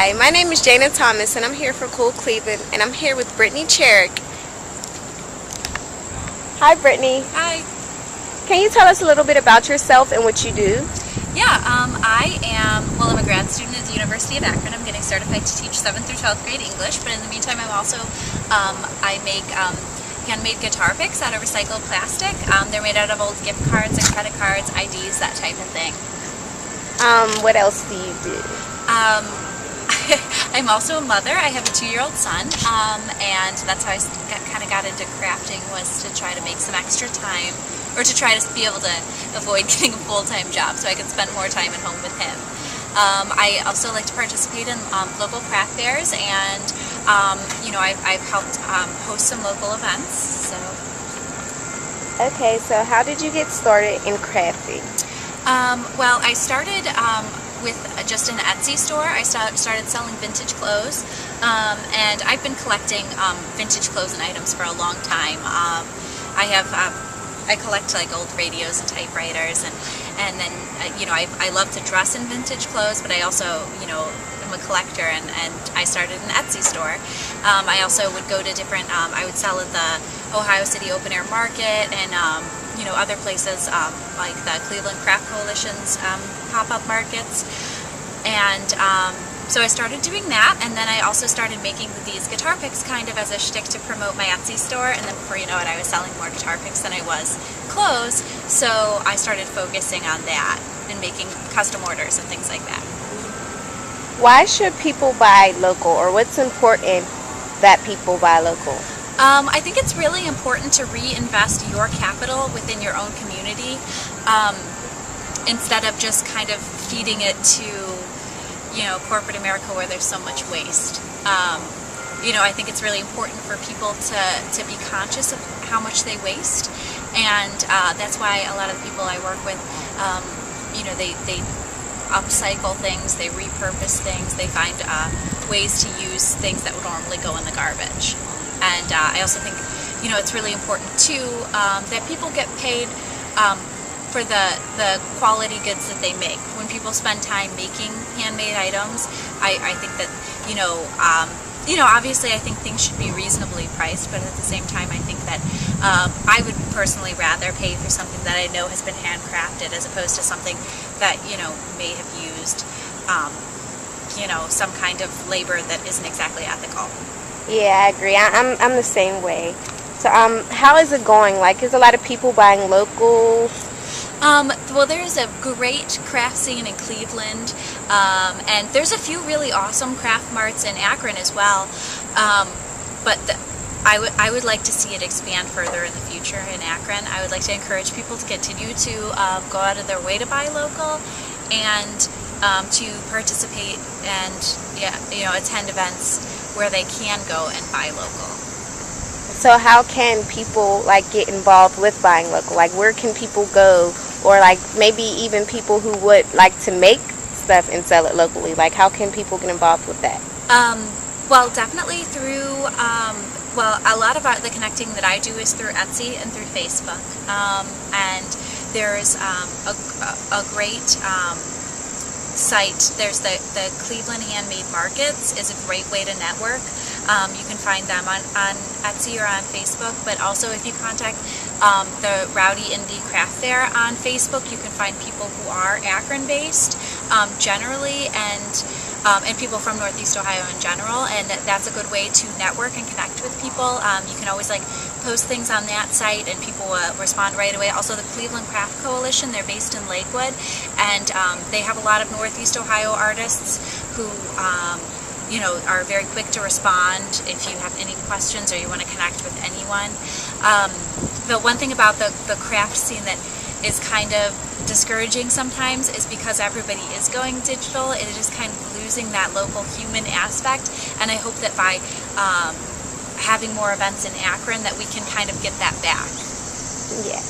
Hi, my name is Jana Thomas and I'm here for Cool Cleveland and I'm here with Brittany Charek. Hi Brittany. Hi. Can you tell us a little bit about yourself and what you do? Yeah, I'm a grad student at the University of Akron. I'm getting certified to teach 7th through 12th grade English, but in the meantime I make handmade guitar picks out of recycled plastic. They're made out of old gift cards and credit cards, IDs, that type of thing. What else do you do? I'm also a mother. I have a 2-year-old son, and that's how I kind of got into crafting, was to try to make some extra time, or to try to be able to avoid getting a full-time job so I could spend more time at home with him. I also like to participate in local craft fairs, and I've helped host some local events. So. Okay, so how did you get started in crafting? Well, I started with just an Etsy store. I started selling vintage clothes, and I've been collecting vintage clothes and items for a long time. I collect like old radios and typewriters, and then I love to dress in vintage clothes, but I also am a collector, and I started an Etsy store. I also would go to different I would sell at the Ohio City Open Air Market and other places like the Cleveland Craft Coalition's pop-up markets, and so I started doing that, and then I also started making these guitar picks kind of as a shtick to promote my Etsy store, and then before you know it I was selling more guitar picks than I was clothes, so I started focusing on that and making custom orders and things like that. Why should people buy local, or what's important that people buy local? I think it's really important to reinvest your capital within your own community, instead of just kind of feeding it to, corporate America where there's so much waste. I think it's really important for people to be conscious of how much they waste, and that's why a lot of the people I work with, they upcycle things, they repurpose things, they find ways to use things that would normally go in the garbage. And I also think, it's really important too that people get paid for the quality goods that they make. When people spend time making handmade items, I think that, obviously I think things should be reasonably priced, but at the same time I think that I would personally rather pay for something that I know has been handcrafted as opposed to something that, may have used, some kind of labor that isn't exactly ethical. Yeah, I agree. I'm the same way. So how is it going? Like, is a lot of people buying local? Well, there's a great craft scene in Cleveland, and there's a few really awesome craft marts in Akron as well. But I would like to see it expand further in the future in Akron. I would like to encourage people to continue to go out of their way to buy local, and to participate and attend events where they can go and buy local. So how can people get involved with buying local? Like, where can people go, or maybe even people who would like to make stuff and sell it locally? Like, how can people get involved with that? Well, definitely through a lot of the connecting that I do is through Etsy and through Facebook, and there's a great site. There's the Cleveland Handmade Markets is a great way to network. You can find them on Etsy or on Facebook, but also if you contact the Rowdy Indie Craft Fair on Facebook, you can find people who are Akron based generally, and people from Northeast Ohio in general, and that's a good way to network and connect with people. You can always post things on that site and people respond right away. Also the Cleveland Craft Coalition, they're based in Lakewood, and they have a lot of Northeast Ohio artists who are very quick to respond if you have any questions or you want to connect with anyone. The one thing about the craft scene that is kind of discouraging sometimes is because everybody is going digital, it is kind of losing that local human aspect, and I hope that by having more events in Akron that we can kind of get that back. Yeah.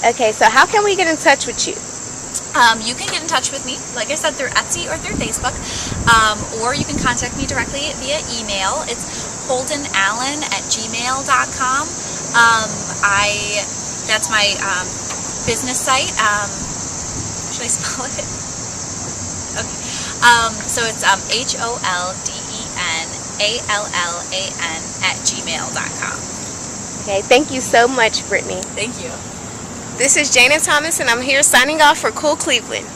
Okay, so how can we get in touch with you? You can get in touch with me, like I said, through Etsy or through Facebook, or you can contact me directly via email. It's HoldenAllen@gmail.com. That's my business site. Should I spell it? Okay. So it's HoldenAllan@gmail.com. Okay, thank you so much, Brittany. Thank you. This is Jana Thomas, and I'm here signing off for Cool Cleveland.